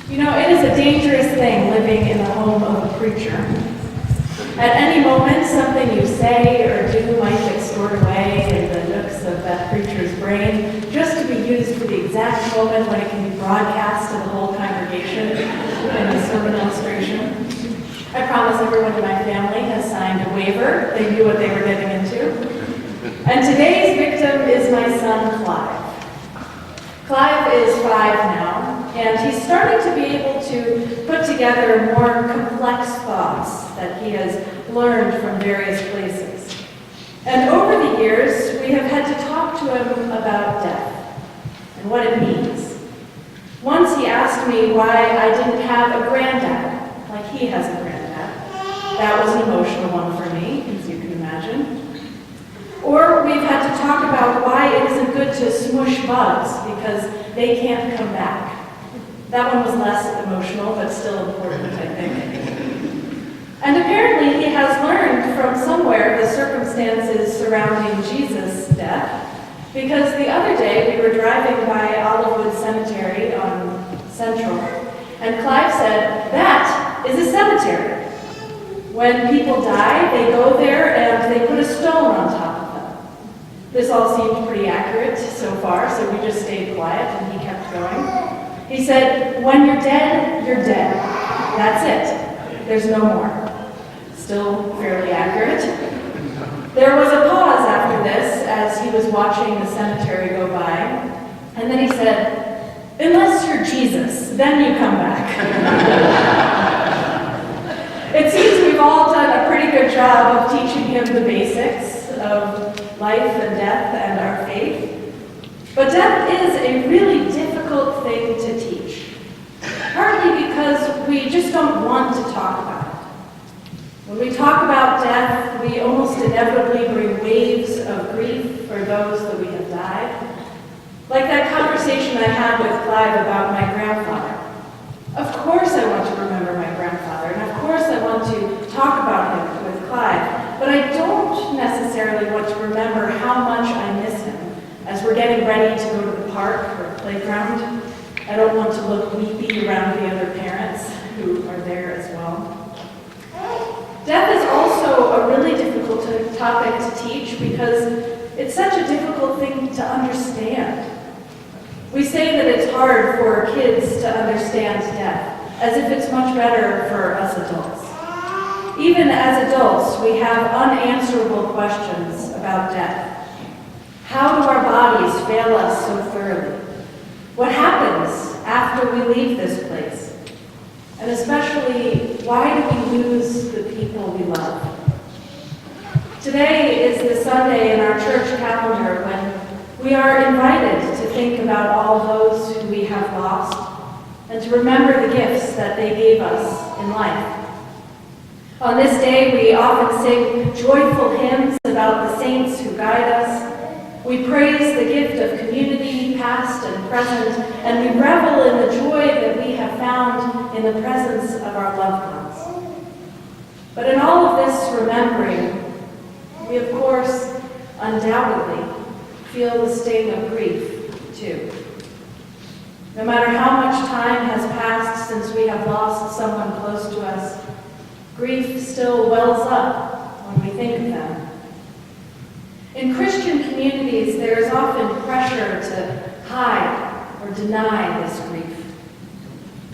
You know, it is a dangerous thing living in the home of a preacher. At any moment, something you say or do might get stored away in the nooks of that preacher's brain, just to be used for the exact moment when it can be broadcast to the whole congregation in a sermon illustration. I promise everyone in my family has signed a waiver. They knew what they were getting into. And today's victim is my son, Clive. Clive is 5 now, and he's starting to be able to put together more complex thoughts that he has learned from various places. And over the years, we have had to talk to him about death and what it means. Once he asked me why I didn't have a granddad, like he has a granddad. That was an emotional one for me, as you can imagine. Or we've had to talk about why it isn't good to smush bugs because they can't come back. That one was less emotional, but still important, I think. And apparently he has learned from somewhere the circumstances surrounding Jesus' death, because the other day we were driving by Olivewood Cemetery on Central, and Clive said, "That is a cemetery. When people die, they go there and they put a stone on top of them." This all seemed pretty accurate so far, so we just stayed quiet and he kept going. He said, "When you're dead, you're dead. That's it. There's no more." Still fairly accurate. There was a pause after this as he was watching the cemetery go by, and then he said, "Unless you're Jesus, then you come back." It seems we've all done a pretty good job of teaching him the basics of life and death and our faith. But death is a really difficult thing to teach, partly because we just don't want to talk about it. When we talk about death, we almost inevitably bring waves of grief for those that we have died. Like that conversation I had with Clive about my grandfather. Of course I want to remember my grandfather, and of course I want to talk about him with Clive, but I don't necessarily want to remember how much I miss him as we're getting ready to go to the park or playground. I don't want to look weepy around the other parents who are there as well. Death is also a really difficult topic to teach because it's such a difficult thing to understand. We say that it's hard for kids to understand death, as if it's much better for us adults. Even as adults, we have unanswerable questions about death. How do our bodies fail us so thoroughly? What happens after we leave this place? And especially, why do we lose the people we love? Today is the Sunday in our church calendar when we are invited to think about all those who we have lost and to remember the gifts that they gave us in life. On this day, we often sing joyful hymns about the saints who guide us. We praise the gift of community, past and present, and we revel in the joy that we have found in the presence of our loved ones. But in all of this remembering, we of course undoubtedly feel the sting of grief too. No matter how much time has passed since we have lost someone close to us, grief still wells up when we think of them. In Christian communities, there is often pressure to hide or deny this grief.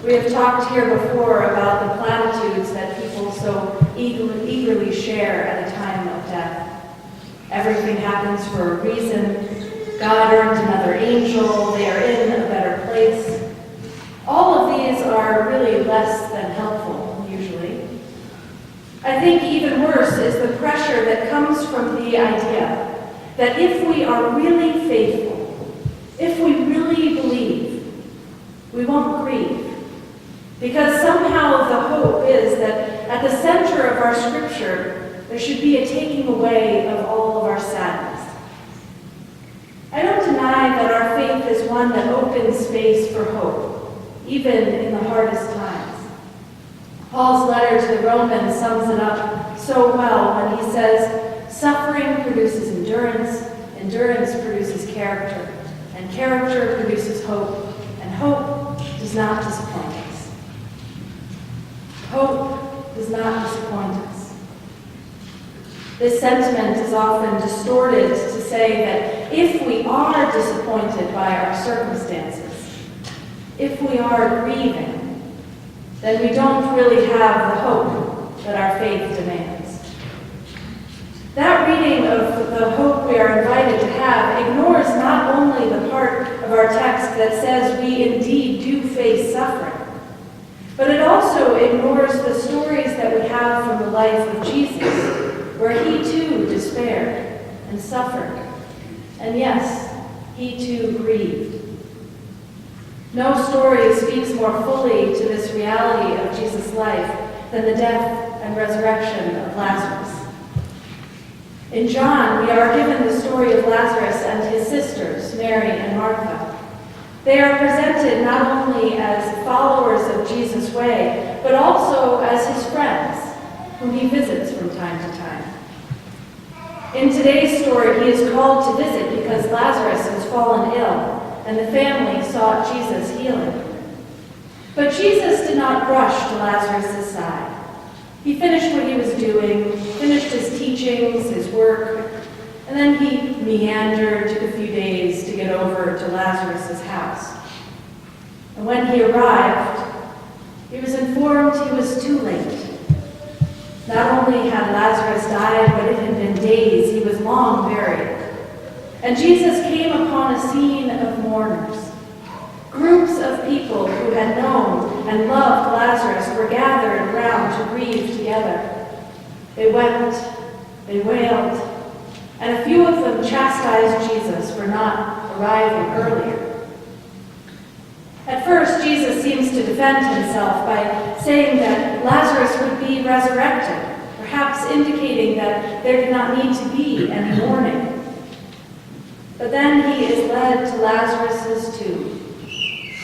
We have talked here before about the platitudes that people so eagerly share at a time of death. Everything happens for a reason. God earned another angel. They are in a better place. All of these are really less than helpful, usually. I think even worse is the pressure that comes from the idea that if we are really faithful, if we really believe, we won't grieve. Because somehow the hope is that at the center of our scripture, there should be a taking away of all of our sadness. I don't deny that our faith is one that opens space for hope, even in the hardest times. Paul's letter to the Romans sums it up so well when he says, "Suffering produces endurance, endurance produces character, and character produces hope, and hope does not disappoint us." Hope does not disappoint us. This sentiment is often distorted to say that if we are disappointed by our circumstances, if we are grieving, then we don't really have the hope that our faith demands. That reading of the hope we are invited to have ignores not only the part of our text that says we indeed do face suffering, but it also ignores the stories that we have from the life of Jesus, where he too despaired and suffered. And yes, he too grieved. No story speaks more fully to this reality of Jesus' life than the death and resurrection of Lazarus. In John, we are given the story of Lazarus and his sisters, Mary and Martha. They are presented not only as followers of Jesus' way, but also as his friends, whom he visits from time to time. In today's story, he is called to visit because Lazarus has fallen ill, and the family sought Jesus' healing. But Jesus did not rush to Lazarus' side. He finished what he was doing, finished his teachings, his work, and then he meandered, took a few days to get over to Lazarus' house. And when he arrived, he was informed he was too late. Not only had Lazarus died, but it had been days, he was long buried. And Jesus came upon a scene of mourners. Groups of people who had known and loved Lazarus were gathered around to grieve together. They wept, they wailed, and a few of them chastised Jesus for not arriving earlier. At first, Jesus seems to defend himself by saying that Lazarus would be resurrected, perhaps indicating that there did not need to be any mourning. But then he is led to Lazarus' tomb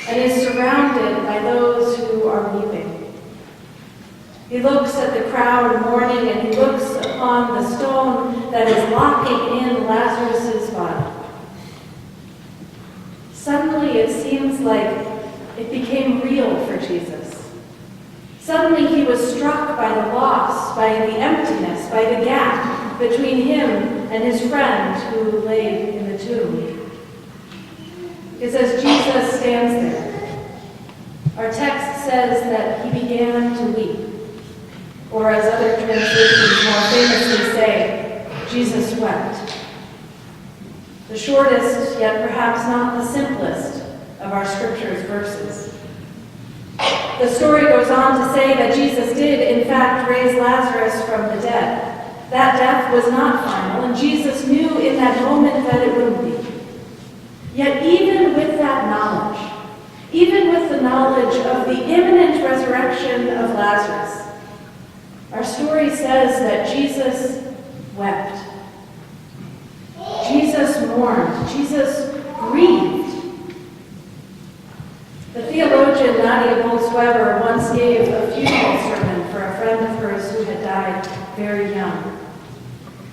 and is surrounded by those who are weeping. He looks at the crowd mourning, and he looks upon the stone that is locking in Lazarus' body. Suddenly it seems like it became real for Jesus. Suddenly he was struck by the loss, by the emptiness, by the gap between him and his friend who lay in the tomb. Because as Jesus stands there, our text says that he began to weep. Or as other translations more famously say, Jesus wept. The shortest, yet perhaps not the simplest, of our scripture's verses. The story goes on to say that Jesus did, in fact, raise Lazarus from the dead. That death was not final, and Jesus knew in that moment that it wouldn't be. Yet even with that knowledge, even with the knowledge of the imminent resurrection of Lazarus, our story says that Jesus wept. Jesus mourned. Jesus grieved. The theologian Nadia Bolz-Weber once gave a funeral sermon for a friend of hers who had died very young.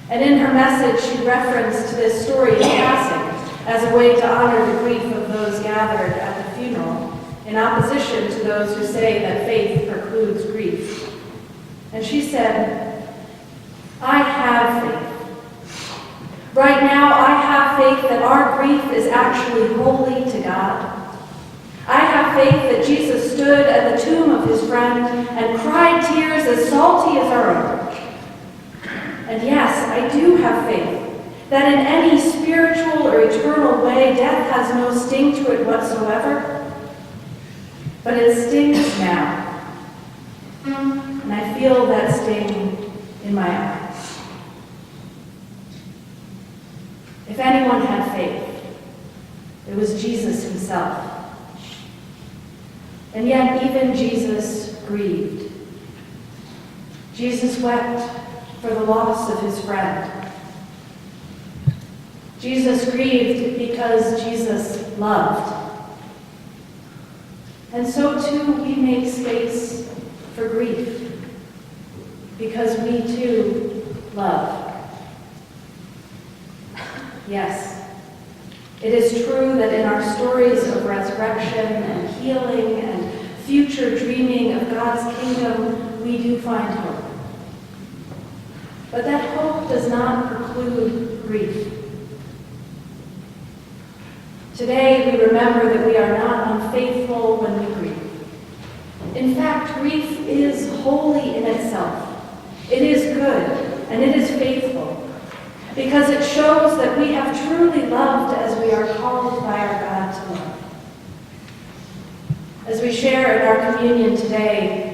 And in her message, she referenced this story in passing as a way to honor the grief of those gathered at the funeral, in opposition to those who say that faith precludes grief. And she said, I have faith. Right now, I have faith that our grief is actually holy to God. I have faith that Jesus stood at the tomb of his friend and cried tears as salty as our own. And yes, I do have faith that in any spiritual or eternal way, death has no sting to it whatsoever. But it stings now. And I feel that sting in my eyes. If anyone had faith, it was Jesus himself. And yet even Jesus grieved. Jesus wept for the loss of his friend. Jesus grieved because Jesus loved. And so too we make space for grief, because we too love. Yes, it is true that in our stories of resurrection and healing and future dreaming of God's kingdom, we do find hope. But that hope does not preclude grief. Today, we remember that we are not unfaithful when we grieve. In fact, grief is holy in itself. It is good, and it is faithful, because it shows that we have truly loved as we are called by our God to love. As we share in our communion today,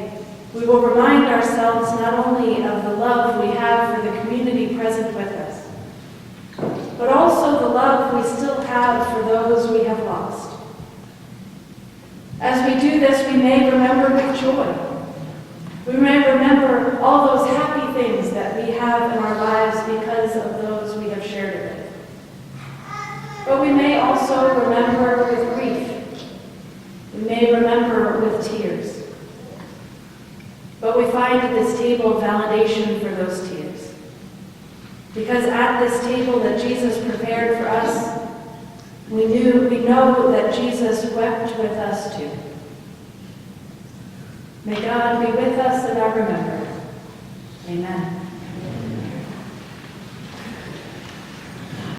we will remind ourselves not only of the love we have for the community present with us, but also the love we still have for those we have lost. As we do this, we may remember with joy. We may remember all those happy things that we have in our lives because of those we have shared it with. But we may also remember with grief. We may remember with tears. But we find at this table validation for those tears. Because at this table that Jesus prepared for us, we know that Jesus wept with us too. May God be with us